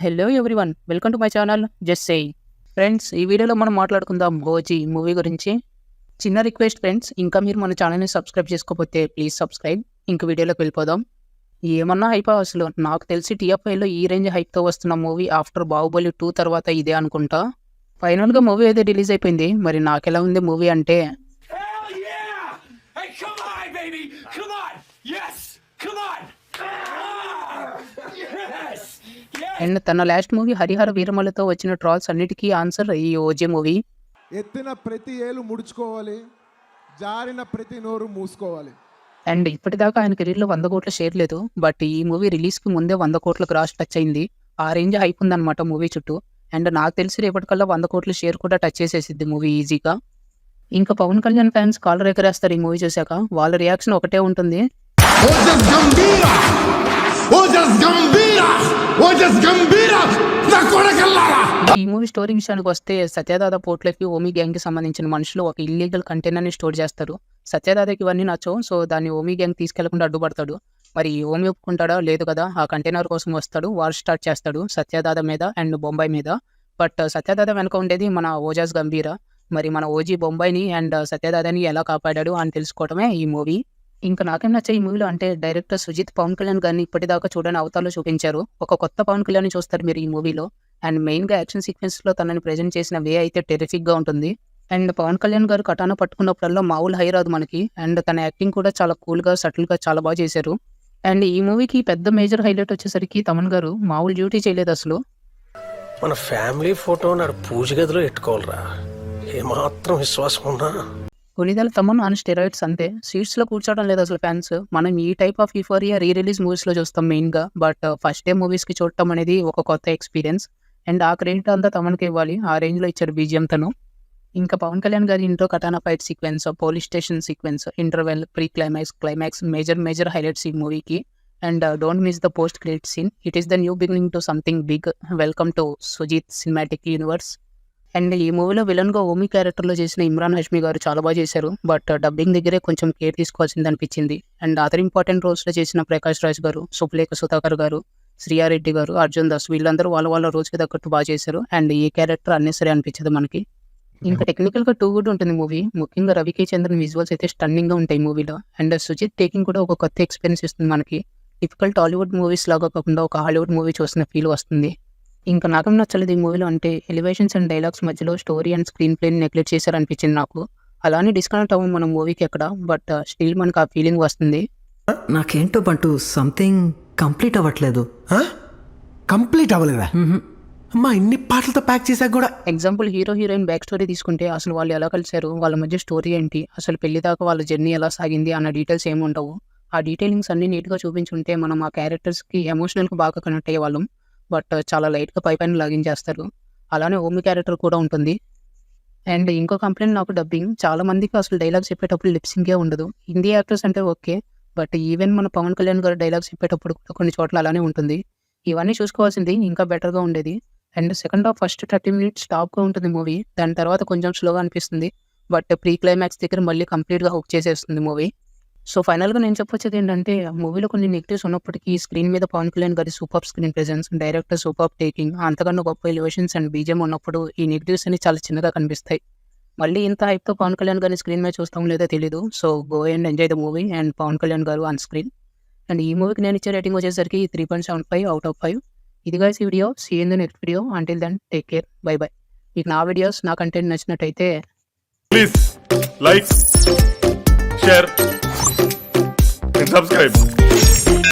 Hello everyone, welcome to my channel just saying. Friends, ఈ వీడియోలో మనం మాట్లాడుకుందాం ఓజీ మూవీ గురించి. చిన్న రిక్వెస్ట్ ఫ్రెండ్స్, ఇంకా మీరు మన ఛానల్ని సబ్స్క్రైబ్ చేసుకోకపోతే ప్లీజ్ సబ్స్క్రైబ్. ఇంక వీడియోలోకి వెళ్ళిపోదాం. ఏమన్నా హైప్ అసలు నాకు తెలిసి టీఎఫ్ఐలో ఈ రేంజ్ హైప్తో వస్తున్న మూవీ ఆఫ్టర్ బాహుబలి 2 తర్వాత ఇదే అనుకుంటా. ఫైనల్గా మూవీ అయితే రిలీజ్ అయిపోయింది. మరి నాకెలా ఉంది మూవీ అంటే, Hell yeah! Hey, come on, baby! Come on! Yes! Come on! Yes! Yes! And తన లాస్ట్ మూవీ హరిహర వీరమలతో వచ్చిన ట్రాల్స్ అన్నిటికీ ఆన్సర్ ఈ ఓజీ మూవీ. ఎత్తిన ప్రతి ఏలు ముడుచుకోవాలి, జారిన ప్రతి నోరు మూసుకోవాలి. అండ్ ఇప్పటిదాకా ఆయన కెరీర్లో 100 కోట్ల షేర్ లేదు. బట్ ఈ మూవీ రిలీజ్కి ముందే 100 కోట్ల క్రాస్ టచ్ అయింది. ఆ రేంజ్ హైప్ ఉందన్నమాట మూవీ చుట్టూ. అండ్ నాకు తెలిసి రేపటికల్లా 100 కోట్ల షేర్ కూడా టచ్ చేసేసిద్ది మూవీ ఈజీగా. ఇంకా పవన్ కళ్యాణ్ ఫ్యాన్స్ కాలర్ ఎగరేస్తారు ఈ మూవీ చూశాక. వాళ్ళ రియాక్షన్ ఒకటే ఉంటుంది, ఈ మూవీ స్టోరీ విషయానికి వస్తే, సత్యదాద పోర్ట్లకి ఓమీ గ్యాంగ్కి సంబంధించిన మనుషులు ఒక ఇల్లీగల్ కంటైనర్ని స్టోర్ చేస్తారు. సత్యదాదకి ఇవన్నీ నచ్చవు. సో దాన్ని ఓమీ గ్యాంగ్ తీసుకెళ్లకుండా అడ్డుపడతాడు. మరి ఓమీ ఒప్పుకుంటాడా? లేదు కదా. ఆ కంటైనర్ కోసం వస్తాడు, వార్ స్టార్ట్ చేస్తాడు సత్యదాద మీద అండ్ బొంబాయి మీద. బట్ సత్యదాద వెనక ఉండేది మన ఓజాస్ గంభీర. మరి మన ఓజీ బొంబాయిని అండ్ సత్యదాదని ఎలా కాపాడాడు అని తెలుసుకోవడమే ఈ మూవీ. ఇంకా నాకేం నచ్చే ఈ మూవీలో అంటే, డైరెక్టర్ సుజిత్ పవన్ కళ్యాణ్ గారిని ఇప్పటిదాకా చూడని అవతారంలో చూపించారు. ఒక కొత్త పవన్ కళ్యాణ్ చూస్తారు మీరు ఈ మూవీలో. అండ్ మెయిన్గా యాక్షన్ సీక్వెన్స్లో తనని ప్రెజెంట్ చేసిన వే అయితే టెరిఫిక్గా ఉంటుంది. అండ్ పవన్ కళ్యాణ్ గారు కటానా పట్టుకున్నప్పుడల్లా మామూలు హై రాదు మనకి. అండ్ తన యాక్టింగ్ కూడా చాలా కూల్గా సటిల్గా చాలా బాగా చేశారు. అండ్ ఈ మూవీకి పెద్ద మేజర్ హైలైట్ వచ్చేసరికి తమన్ గారు మామూలు డ్యూటీ చేయలేదు అసలు. మన ఫ్యామిలీ ఫోటో నాడు పూజ గదిలో పెట్టుకోవాలరా, ఏమాత్రం విశ్వాసం ఉన్నా. కొనిదల తమన్ ఆన్ స్టెరాయిడ్స్ అంతే. సీట్స్లో కూర్చోవడం లేదు అసలు ఫ్యాన్స్. మనం ఈ type of euphoria re release మూవీస్లో చూస్తాం మెయిన్గా. బట్ ఫస్ట్ డే మూవీస్కి చూడటం అనేది ఒక కొత్త ఎక్స్పీరియన్స్. అండ్ ఆ క్రెడిట్ అంతా తమన్కి ఇవ్వాలి. ఆ రేంజ్లో ఇచ్చారు బీజిఎం తను. ఇంకా పవన్ కళ్యాణ్ గారి ఇంట్లో katana fight sequence, police station sequence, interval, pre climax, climax major highlights ఈ మూవీకి. And don't miss the post credit scene. It is the new beginning to something big. Welcome to Sujeeth cinematic universe. And ఈ మూవీలో విలన్గా owe me క్యారెక్టర్లో చేసిన ఇమ్రాన్ హష్మి గారు చాలా బాగా చేశారు. బట్ డబ్బింగ్ దగ్గరే కొంచెం కేర్ తీసుకోవాల్సింది అనిపించింది. అండ్ అదర్ ఇంపార్టెంట్ రోల్స్లో చేసిన ప్రకాష్ రాజ్ గారు, సుప్లేఖ సుధాకర్ గారు, శ్రీయారెడ్డి గారు, అర్జున్ దాస్ వీళ్ళందరూ వాళ్ళ రోజుకి తగ్గట్టు బాగా చేశారు. అండ్ ఈ క్యారెక్టర్ అన్నెసరీ అనిపించదు మనకి. ఇంకా టెక్నికల్గా టూ గుడ్ ఉంటుంది మూవీ. ముఖ్యంగా రవికే చంద్రన్ విజువల్స్ అయితే స్టన్నింగ్గా ఉంటాయి మూవీలో. అండ్ సుజిత్ టేకింగ్ కూడా ఒక కొత్త ఎక్స్పీరియన్స్ ఇస్తుంది మనకి. టిపికల్ టాలీవుడ్ మూవీస్ లాగా కాకుండా ఒక హాలీవుడ్ మూవీ చూసిన ఫీల్ వస్తుంది. ఇంకా నాకేం నచ్చలేదు ఈ మూవీలో అంటే, ఎలివేషన్స్ అండ్ డైలాగ్స్ మధ్యలో స్టోరీ అండ్ స్క్రీన్ ప్లేని నెగ్లెక్ట్ చేశారనిపించింది నాకు. అలానే డిస్కనెక్ట్ అవ్వం మన మూవీకి ఎక్కడ. బట్ స్టిల్ మనకు ఆ ఫీలింగ్ వస్తుంది. నాకేంటో బంటూ సంథింగ్ కంప్లీట్ అవ్వట్లేదు. కంప్లీట్ అవ్వలేదా? అమ్మా, ఇన్ని పాటలతో ప్యాక్ చేశాక కూడా. Example hero heroine back story తీసుకుంటే, అసలు వాళ్ళు ఎలా కలిశారు, వాళ్ళ మధ్య స్టోరీ ఏంటి, అసలు పెళ్లి దాకా వాళ్ళ జర్నీ ఎలా సాగింది అన్న డీటెయిల్స్ ఏమి ఉండవు. ఆ డీటెయిలింగ్స్ అన్ని నీట్గా చూపించుంటే మనం ఆ క్యారెక్టర్స్కి ఎమోషనల్గా బాగా కనెక్ట్ అయ్యే వాళ్ళం. బట్ చాలా లైట్గా పైన లాగించేస్తారు. అలానే ఓమి క్యారెక్టర్ కూడా ఉంటుంది. అండ్ ఇంకో కంప్లైంట్ నాకు డబ్బింగ్. చాలా మందికి అసలు డైలాగ్స్ చెప్పేటప్పుడు లిప్సింగే ఉండదు. హిందీ యాక్టర్స్ అంటే ఓకే, బట్ ఈవెన్ మన పవన్ కళ్యాణ్ గారు డైలాగ్స్ చెప్పేటప్పుడు కూడా కొన్ని చోట్ల అలానే ఉంటుంది. ఇవన్నీ చూసుకోవాల్సింది ఇంకా బెటర్గా ఉండేది. And second half first 30 minutes స్టాప్గా ఉంటుంది మూవీ. దాని తర్వాత కొంచెం స్లోగా అనిపిస్తుంది. బట్ ప్రీ క్లైమాక్స్ దగ్గర మళ్ళీ కంప్లీట్గా హుక్ చేసేస్తుంది మూవీ. సో ఫైనల్గా నేను చెప్పొచ్చేది ఏంటంటే, మూవీలో కొన్ని నెగిటివ్స్ ఉన్నప్పటికీ స్క్రీన్ మీద పవన్ కళ్యాణ్ గారి super screen presence, director super taking, అంతకన్నా గొప్ప ఎలివేషన్స్ అండ్ బీజిఎం ఉన్నప్పుడు ఈ నెగిటివ్స్ అన్ని చాలా చిన్నగా కనిపిస్తాయి. మళ్ళీ ఇంత హైప్తో పవన్ కళ్యాణ్ గారిని స్క్రీన్ మీద చూస్తాం లేదో తెలీదు. So go and enjoy the movie and Pawan Kalyan గారు ఆన్ స్క్రీన్. అండ్ ఈ మూవీకి నేను ఇచ్చే రేటింగ్ వచ్చేసరికి 3.75 out of 5. ఇది guys ఈ video. See in the next video. Until then take care, bye bye. మీకు నా వీడియోస్, నా కంటెంట్ నచ్చినట్టయితే please like, share and subscribe.